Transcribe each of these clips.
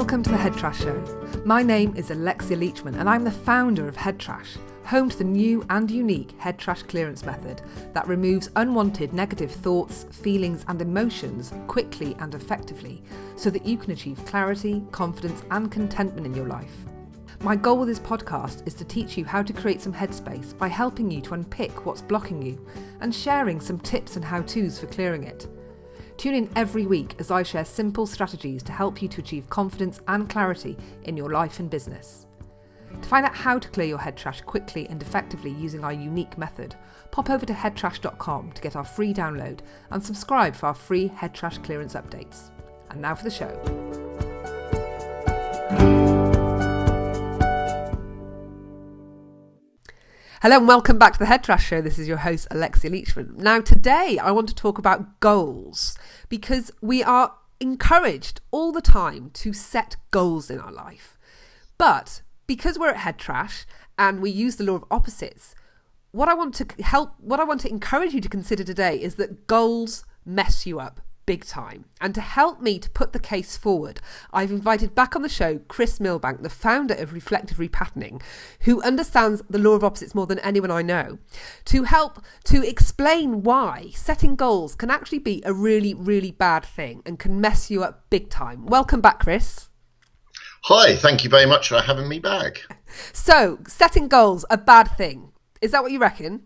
Welcome to the Head Trash Show. My name is Alexia Leachman and I'm the founder of Head Trash, home to the new and unique head trash clearance method that removes unwanted negative thoughts, feelings and emotions quickly and effectively so that you can achieve clarity, confidence and contentment in your life. My goal with this podcast is to teach you how to create some headspace by helping you to unpick what's blocking you and sharing some tips and how-tos for clearing it. Tune in every week as I share simple strategies to help you to achieve confidence and clarity in your life and business. To find out how to clear your head trash quickly and effectively using our unique method, pop over to headtrash.com to get our free download and subscribe for our free head trash clearance updates. And now for the show. Hello and welcome back to the Head Trash Show. This is your host, Alexia Leachman. Now today I want to talk about goals because we are encouraged all the time to set goals in our life. But because we're at Head Trash and we use the law of opposites, what I want to encourage you to consider today is that goals mess you up big time. And to help me to put the case forward, I've invited back on the show Chris Milbank, the founder of Reflective Repatterning, who understands the law of opposites more than anyone I know, to help to explain why setting goals can actually be a really, really bad thing and can mess you up big time. Welcome back, Chris. Hi, thank you very much for having me back. So, setting goals, a bad thing. Is that what you reckon?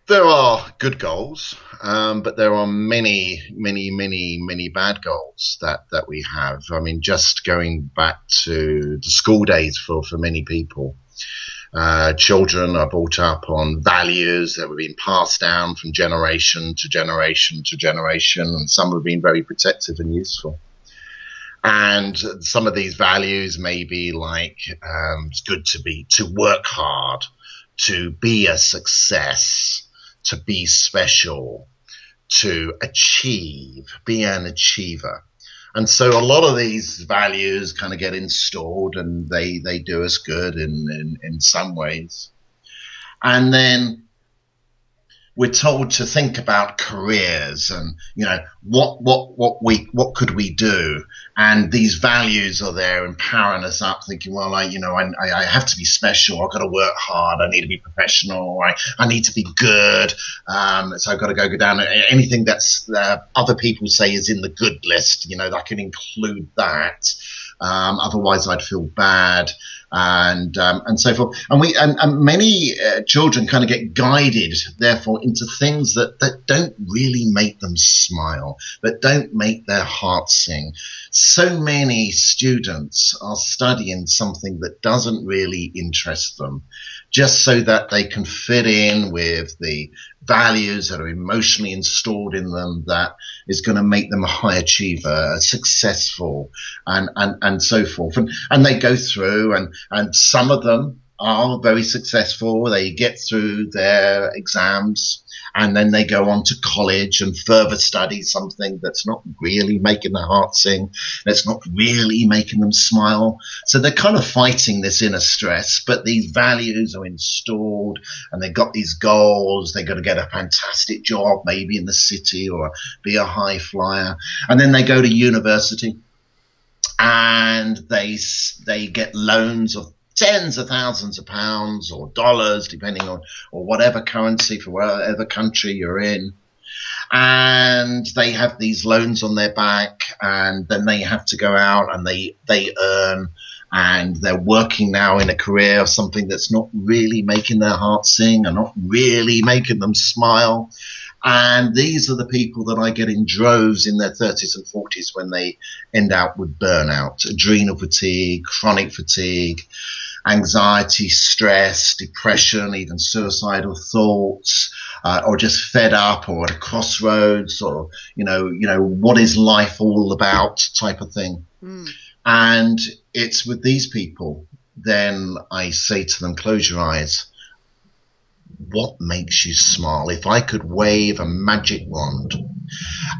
There are good goals, but there are many bad goals that we have. I mean, just going back to the school days for many people, children are brought up on values that have been passed down from generation to generation to generation, and some have been very protective and useful. And some of these values may be like, it's good to work hard, to be a success, to be special, to achieve, be an achiever. And so a lot of these values kind of get installed and they do us good in some ways. And then we're told to think about careers and, you know, what could we do? And these values are there empowering us up, thinking, well, I have to be special. I've got to work hard. I need to be professional. I need to be good. So I've got to go down anything that's other people say is in the good list. You know, I can include that. Otherwise I'd feel bad. And so forth. And many children kind of get guided, therefore, into things that don't really make them smile, that don't make their heart sing. So many students are studying something that doesn't really interest them, just so that they can fit in with the values that are emotionally installed in them that is going to make them a high achiever, successful, and so forth. And they go through, and some of them are very successful. They get through their exams, and then they go on to college and further study something that's not really making their heart sing, that's not really making them smile. So they're kind of fighting this inner stress, but these values are installed and they've got these goals. They're going to get a fantastic job, maybe in the city, or be a high flyer. And then they go to university and they get loans of tens of thousands of pounds or dollars, depending on, or whatever currency for whatever country you're in. And they have these loans on their back, and then they have to go out and they earn, and they're working now in a career of something that's not really making their heart sing and not really making them smile. And these are the people that I get in droves in their 30s and 40s when they end out with burnout, adrenal fatigue, chronic fatigue, anxiety, stress, depression, even suicidal thoughts, or just fed up or at a crossroads, or, you know, what is life all about type of thing. And it's with these people, then I say to them, close your eyes. What makes you smile? If I could wave a magic wand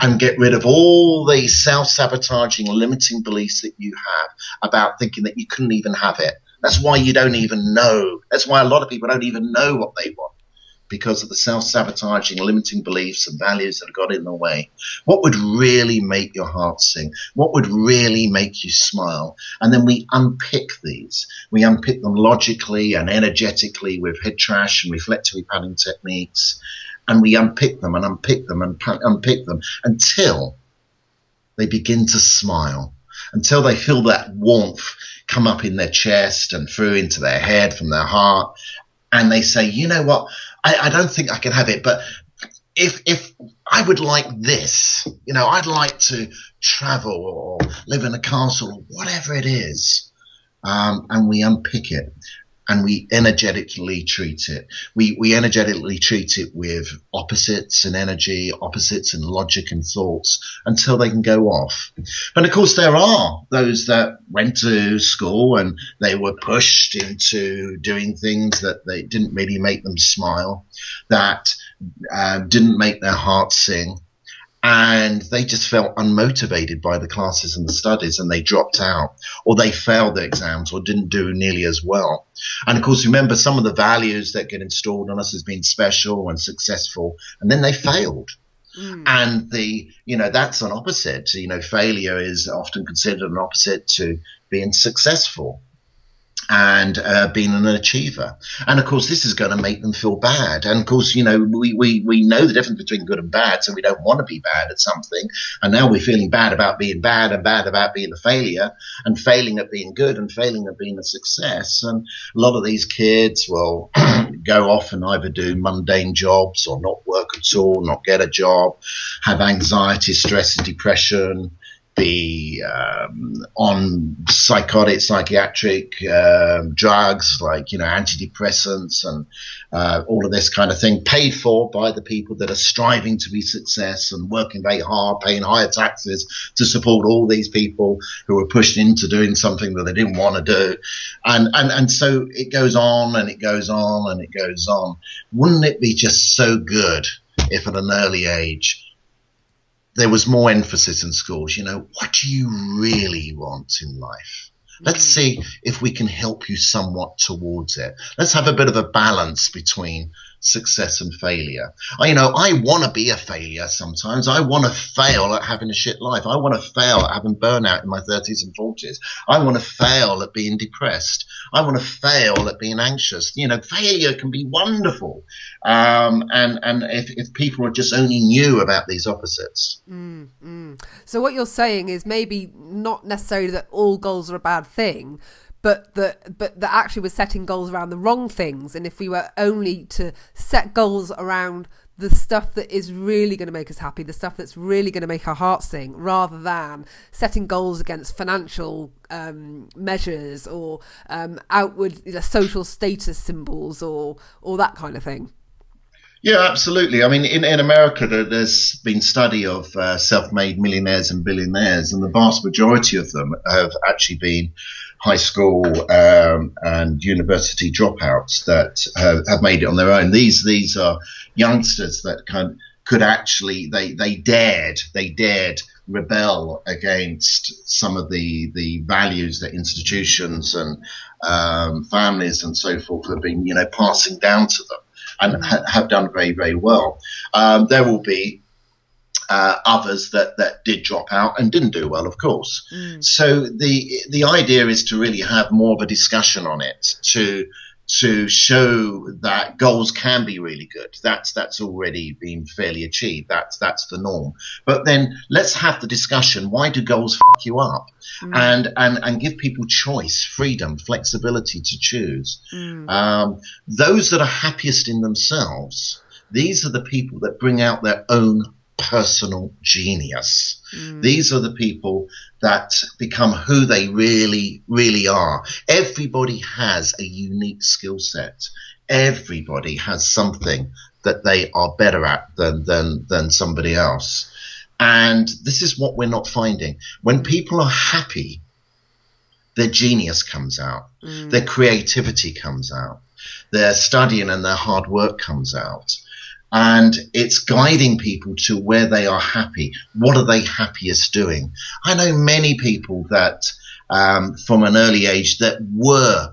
and get rid of all the self-sabotaging, limiting beliefs that you have about thinking that you couldn't even have it. That's why you don't even know. That's why a lot of people don't even know what they want. because of the self-sabotaging, limiting beliefs and values that have got in the way? What would really make your heart sing? What would really make you smile? And then we unpick these. We unpick them logically and energetically with head trash and reflective repatterning techniques. And we unpick them and unpick them and unpick them until they begin to smile, until they feel that warmth come up in their chest and through into their head from their heart. And they say, you know what, I don't think I can have it, but if I would like this, you know, I'd like to travel or live in a castle or whatever it is. And we unpick it. And we energetically treat it. We energetically treat it with opposites in energy, opposites in logic and thoughts until they can go off. But of course, there are those that went to school and they were pushed into doing things that they didn't really make them smile, that didn't make their heart sing. And they just felt unmotivated by the classes and the studies, and they dropped out, or they failed their exams, or didn't do nearly as well. And of course, remember some of the values that get installed on us as being special and successful, and then they failed. And that's an opposite. Failure is often considered an opposite to being successful and being an achiever. And of course, this is going to make them feel bad. And of course, we know the difference between good and bad, so we don't want to be bad at something. And now we're feeling bad about being bad and bad about being a failure, and failing at being good and failing at being a success. And a lot of these kids will go off and either do mundane jobs or not work at all, not get a job, have anxiety, stress and depression, be on psychiatric drugs like antidepressants and all of this kind of thing, paid for by the people that are striving to be success and working very hard, paying higher taxes to support all these people who are pushed into doing something that they didn't want to do, and so it goes on and it goes on and it goes on. Wouldn't it be just so good if at an early age there was more emphasis in schools? What do you really want in life? Let's see if we can help you somewhat towards it. Let's have a bit of a balance between success and failure. I want to be a failure sometimes. I want to fail at having a shit life. I want to fail at having burnout in my 30s and 40s. I want to fail at being depressed. I want to fail at being anxious. Failure can be wonderful. And if people just only knew about these opposites. So what you're saying is maybe not necessarily that all goals are a bad thing, but that actually we're setting goals around the wrong things. And if we were only to set goals around the stuff that is really going to make us happy, the stuff that's really going to make our hearts sing, rather than setting goals against financial measures or outward social status symbols or that kind of thing. Yeah, absolutely. I mean, in America, there's been study of self-made millionaires and billionaires, and the vast majority of them have actually been high school and university dropouts that have made it on their own. These are youngsters that could actually they dared rebel against some of the values that institutions and families and so forth have been passing down to them, and have done very, very well. There will be others that did drop out and didn't do well, of course. So the idea is to really have more of a discussion on it, to show that goals can be really good. That's already been fairly achieved. That's the norm. But then let's have the discussion. Why do goals fuck you up? And give people choice, freedom, flexibility to choose. Those that are happiest in themselves, these are the people that bring out their own personal genius. These are the people that become who they really, really are. Everybody has a unique skill set. Everybody has something that they are better at than somebody else. And this is what we're not finding. When people are happy, their genius comes out, their creativity comes out, their studying and their hard work comes out. And it's guiding people to where they are happy. What are they happiest doing? I know many people that from an early age that were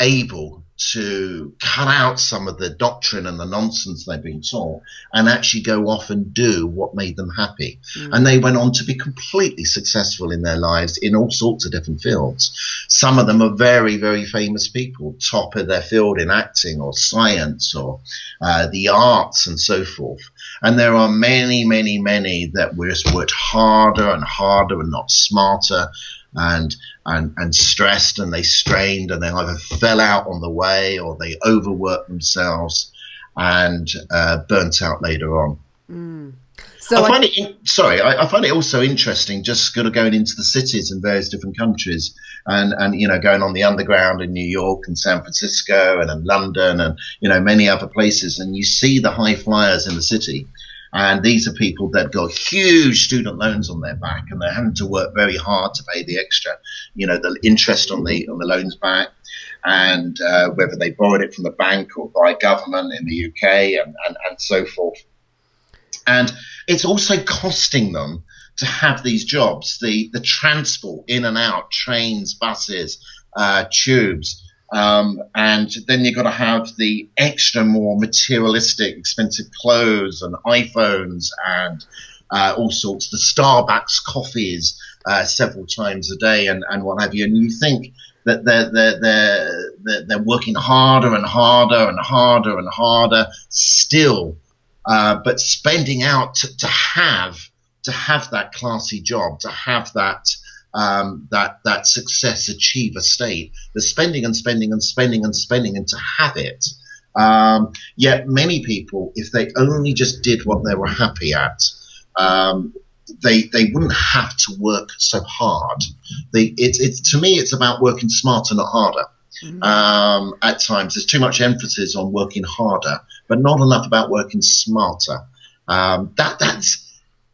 able to cut out some of the doctrine and the nonsense they've been taught and actually go off and do what made them happy. And they went on to be completely successful in their lives in all sorts of different fields. Some of them are very, very famous people, top of their field in acting or science or the arts and so forth. And there are many, many, many that just worked harder and harder and not smarter, and stressed, and they strained, and they either fell out on the way or they overworked themselves and burnt out later on. So I find it also interesting just kind of going into the cities in various different countries and you know, going on the underground in New York and San Francisco and in London and, you know, many other places, and you see the high flyers in the city. And these are people that got huge student loans on their back, and they're having to work very hard to pay the extra, you know, the interest on the loans back, and whether they borrowed it from the bank or by government in the UK and so forth. And it's also costing them to have these jobs, the transport in and out, trains, buses, tubes. And then you've got to have the extra more materialistic, expensive clothes and iPhones and all sorts, the Starbucks coffees several times a day and what have you. And you think that they're working harder and harder and harder and harder still, but spending out to have that classy job, to have that success achiever state. They're spending and spending and spending and spending, and to have it. Yet many people, if they only just did what they were happy at, they wouldn't have to work so hard. To me, it's about working smarter, not harder. At times, there's too much emphasis on working harder, but not enough about working smarter. That's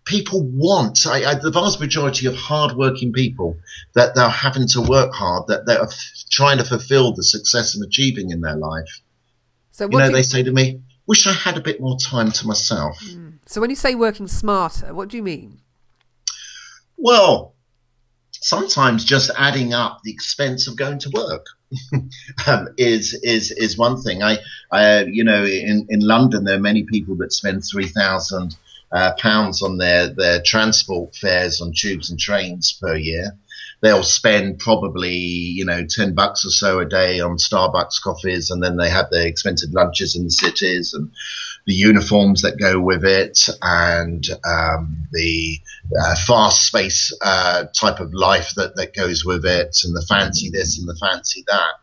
people want, the vast majority of hard-working people, that they're having to work hard, that they're trying to fulfill the success and achieving in their life. So they say to me, wish I had a bit more time to myself. So when you say working smarter, what do you mean? Well, sometimes just adding up the expense of going to work is one thing. In London, there are many people that spend £3,000 on their transport fares on tubes and trains per year. They'll spend probably, $10 or so a day on Starbucks coffees, and then they have their expensive lunches in the cities and the uniforms that go with it, and the fast space type of life that goes with it, and the fancy this and the fancy that.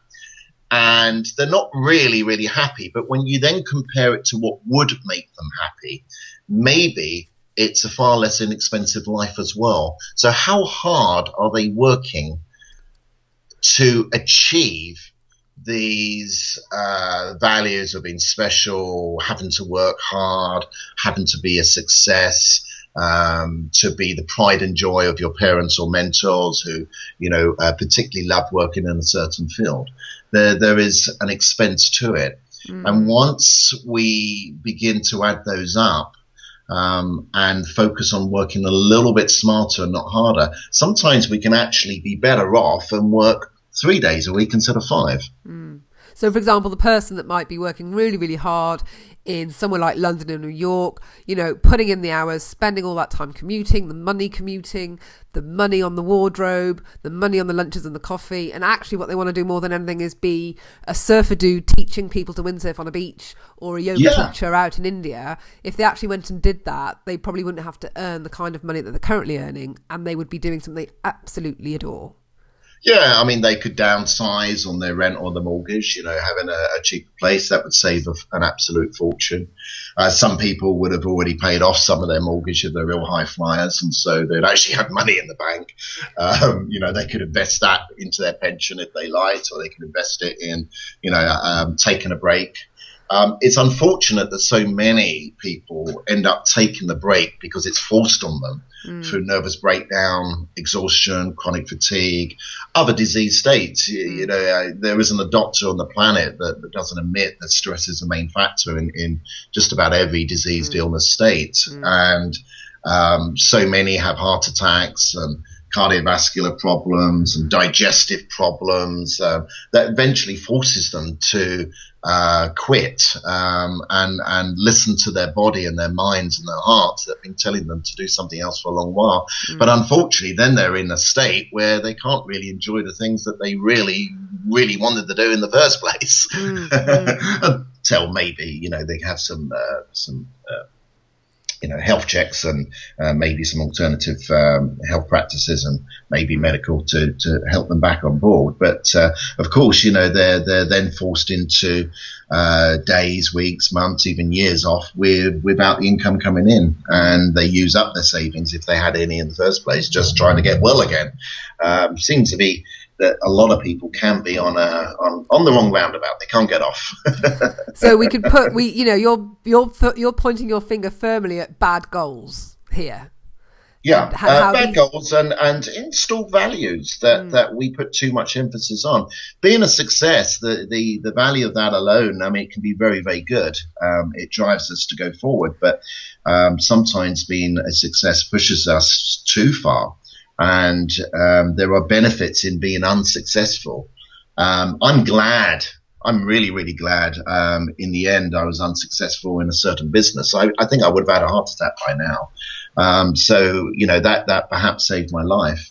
And they're not really, really happy. But when you then compare it to what would make them happy, maybe it's a far less inexpensive life as well. So how hard are they working to achieve these values of being special, having to work hard, having to be a success, to be the pride and joy of your parents or mentors who, particularly love working in a certain field? There is an expense to it. And once we begin to add those up, and focus on working a little bit smarter and not harder, sometimes we can actually be better off and work 3 days a week instead of 5. So, for example, the person that might be working really, really hard in somewhere like London or New York, putting in the hours, spending all that time commuting, the money on the wardrobe, the money on the lunches and the coffee. And actually what they want to do more than anything is be a surfer dude teaching people to windsurf on a beach, or a yoga teacher out in India. If they actually went and did that, they probably wouldn't have to earn the kind of money that they're currently earning, and they would be doing something they absolutely adore. Yeah, I mean, they could downsize on their rent or the mortgage, having a cheaper place. That would save an absolute fortune. Some people would have already paid off some of their mortgage if they're real high flyers, and so they'd actually have money in the bank. They could invest that into their pension if they liked, or they could invest it in, taking a break. It's unfortunate that so many people end up taking the break because it's forced on them through nervous breakdown, exhaustion, chronic fatigue, other disease states. There isn't a doctor on the planet that doesn't admit that stress is a main factor in just about every diseased illness state. And so many have heart attacks and cardiovascular problems and digestive problems, that eventually forces them to quit and listen to their body and their minds and their hearts that have been telling them to do something else for a long while. But unfortunately, then they're in a state where they can't really enjoy the things that they really wanted to do in the first place. Until maybe, they have some health checks and maybe some alternative health practices and maybe medical to help them back on board. But of course, they're then forced into days, weeks, months, even years off without the income coming in, and they use up their savings if they had any in the first place, just trying to get well again. Seems to be that a lot of people can be on the wrong roundabout. They can't get off. So we could you're pointing your finger firmly at bad goals here. Yeah, bad goals and installed values that we put too much emphasis on. Being a success, the value of that alone, it can be very, very good. It drives us to go forward, but sometimes being a success pushes us too far. And there are benefits in being unsuccessful. I'm really, really glad in the end I was unsuccessful in a certain business. I think I would have had a heart attack by now. So that perhaps saved my life.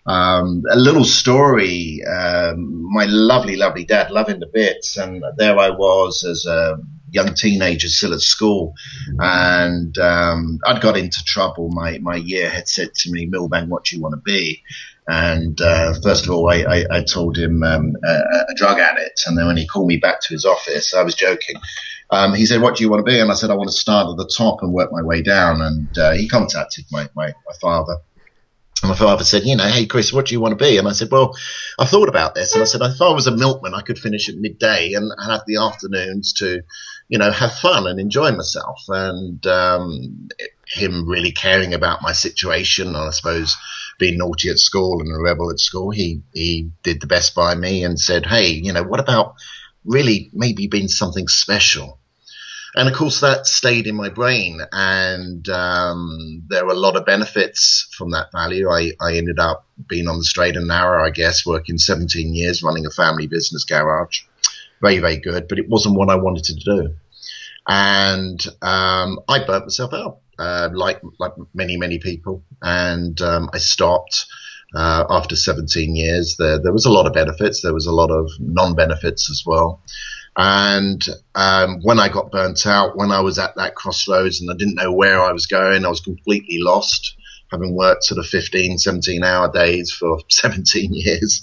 A little story, my lovely, lovely dad, loving the bits, and there I was as a young teenager still at school, and I'd got into trouble. My year had said to me, "Milbank, what do you want to be?" And first of all, I told him a drug addict, and then when he called me back to his office, I was joking. He said, "What do you want to be?" And I said, "I want to start at the top and work my way down." And he contacted my father. And my father said, "Hey, Chris, what do you want to be?" And I said, "Well, I've thought about this." And I said, "If I was a milkman, I could finish at midday and have the afternoons to, have fun and enjoy myself." And him really caring about my situation, and I suppose being naughty at school and a rebel at school, he did the best by me and said, "Hey, what about really maybe being something special?" And of course, that stayed in my brain, and there were a lot of benefits from that value. I ended up being on the straight and narrow, I guess, working 17 years, running a family business garage. Very, very good, but it wasn't what I wanted to do. And I burnt myself out, like many, many people. And I stopped after 17 years. There was a lot of benefits. There was a lot of non-benefits as well. And when I got burnt out, when I was at that crossroads and I didn't know where I was going, I was completely lost, having worked sort of 15, 17-hour days for 17 years.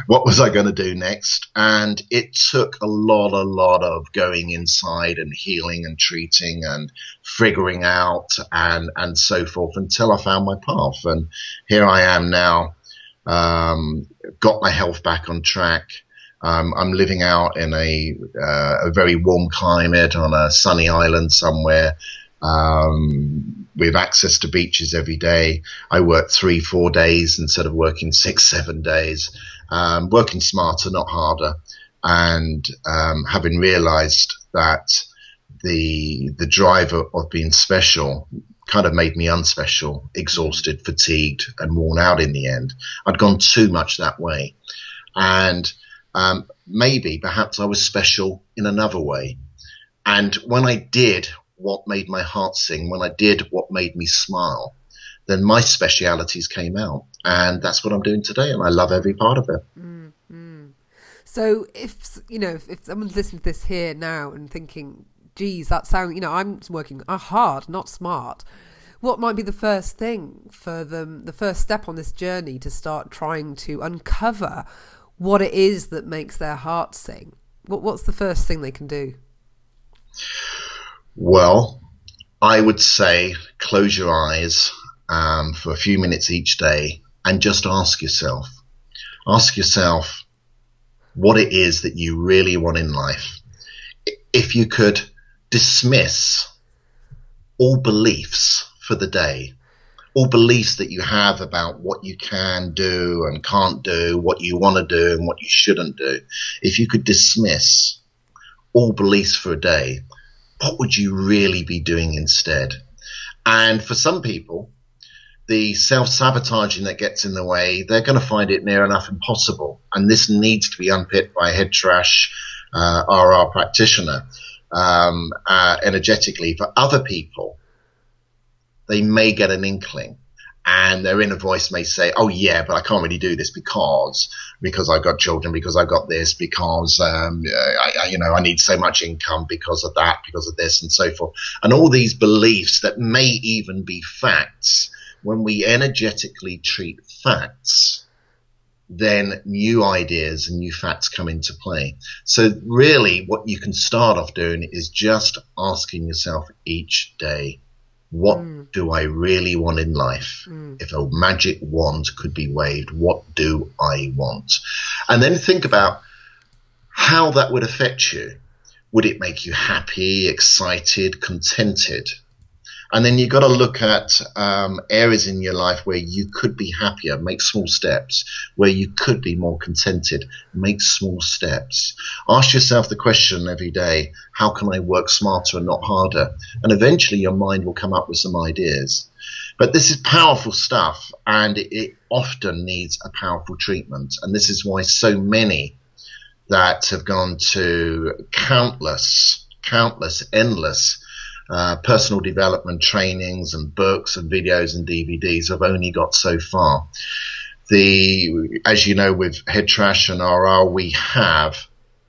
What was I going to do next? And it took a lot of going inside and healing and treating and figuring out and so forth until I found my path. And here I am now, got my health back on track. I'm living out in a very warm climate on a sunny island somewhere, with access to beaches every day. I work 3-4 days instead of working 6-7 days, working smarter, not harder, and having realized that the drive of being special kind of made me unspecial, exhausted, fatigued, and worn out in the end. I'd gone too much that way. And perhaps I was special in another way. And when I did what made my heart sing, when I did what made me smile, then my specialities came out. And that's what I'm doing today. And I love every part of it. Mm-hmm. So if someone's listening to this here now and thinking, geez, that sounds, I'm working hard, not smart. What might be the first thing for them, the first step on this journey to start trying to uncover what it is that makes their heart sing? What's the first thing they can do? Well, I would say close your eyes for a few minutes each day and just ask yourself what it is that you really want in life. If you could dismiss all beliefs for the day, all beliefs that you have about what you can do and can't do, what you want to do and what you shouldn't do, if you could dismiss all beliefs for a day, what would you really be doing instead? And for some people, the self-sabotaging that gets in the way, they're going to find it near enough impossible. And this needs to be unpicked by a head trash RR practitioner energetically. For other people, they may get an inkling, and their inner voice may say, oh yeah, but I can't really do this because I've got children, because I've got this, because I need so much income because of that, because of this, and so forth. And all these beliefs that may even be facts. When we energetically treat facts, then new ideas and new facts come into play. So really what you can start off doing is just asking yourself each day, what do I really want in life? If a magic wand could be waved, what do I want? And then think about how that would affect you. Would it make you happy, excited, contented? And then you've got to look at areas in your life where you could be happier, make small steps. Where you could be more contented, make small steps. Ask yourself the question every day, how can I work smarter and not harder? And eventually your mind will come up with some ideas. But this is powerful stuff, and it often needs a powerful treatment. And this is why so many that have gone to countless, endless personal development trainings and books and videos and DVDs have only got so far. As you know, with Head Trash and RR, we have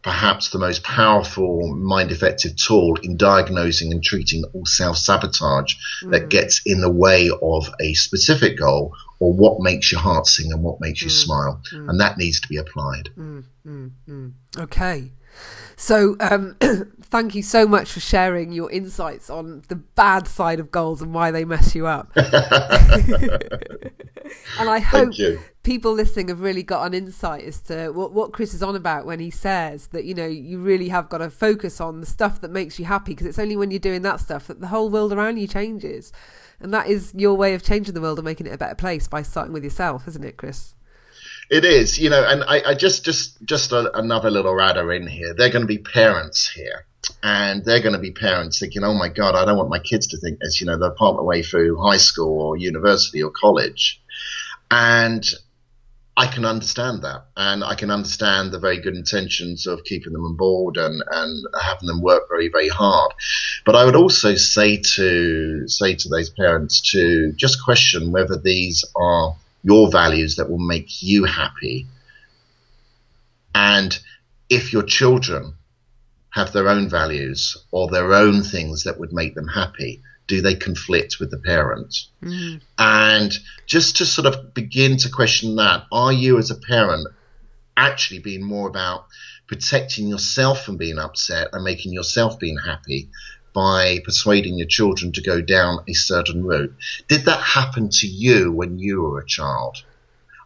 perhaps the most powerful mind-effective tool in diagnosing and treating all self-sabotage that gets in the way of a specific goal, or what makes your heart sing and what makes you smile. And that needs to be applied. Okay. So thank you so much for sharing your insights on the bad side of goals and why they mess you up. And I hope people listening have really got an insight as to what Chris is on about when he says that, you really have got to focus on the stuff that makes you happy, because it's only when you're doing that stuff that the whole world around you changes. And that is your way of changing the world and making it a better place, by starting with yourself, isn't it, Chris? It is, and I just another little radder in here. They're going to be parents here, and they're going to be parents thinking, oh my God, I don't want my kids to think this, they're partway through high school or university or college. And I can understand that, and I can understand the very good intentions of keeping them on board and having them work very, very hard. But I would also say to those parents to just question whether these are your values that will make you happy. And if your children have their own values or their own things that would make them happy, do they conflict with the parent? And just to sort of begin to question that, are you as a parent actually being more about protecting yourself from being upset and making yourself being happy by persuading your children to go down a certain route? Did that happen to you when you were a child?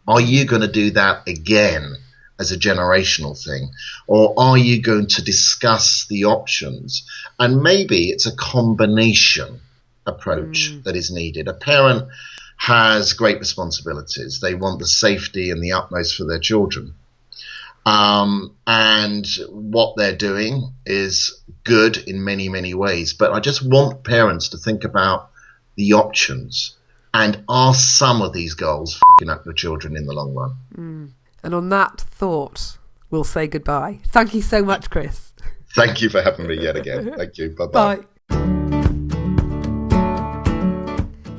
Are you going to do that again as a generational thing? Or are you going to discuss the options? And maybe it's a combination approach that is needed. A parent has great responsibilities. They want the safety and the utmost for their children. And what they're doing is good in many, many ways. But I just want parents to think about the options, and are some of these goals fucking up your children in the long run? And on that thought, we'll say goodbye. Thank you so much, Chris. Thank you for having me yet again. Thank you. Bye-bye. Bye.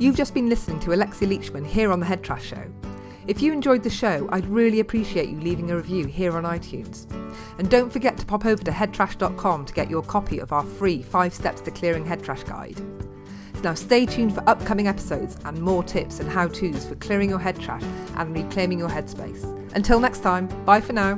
You've just been listening to Alexia Leachman here on The Head Trash Show. If you enjoyed the show, I'd really appreciate you leaving a review here on iTunes. And don't forget to pop over to headtrash.com to get your copy of our free 5 Steps to Clearing Head Trash guide. So now stay tuned for upcoming episodes and more tips and how-tos for clearing your head trash and reclaiming your headspace. Until next time, bye for now.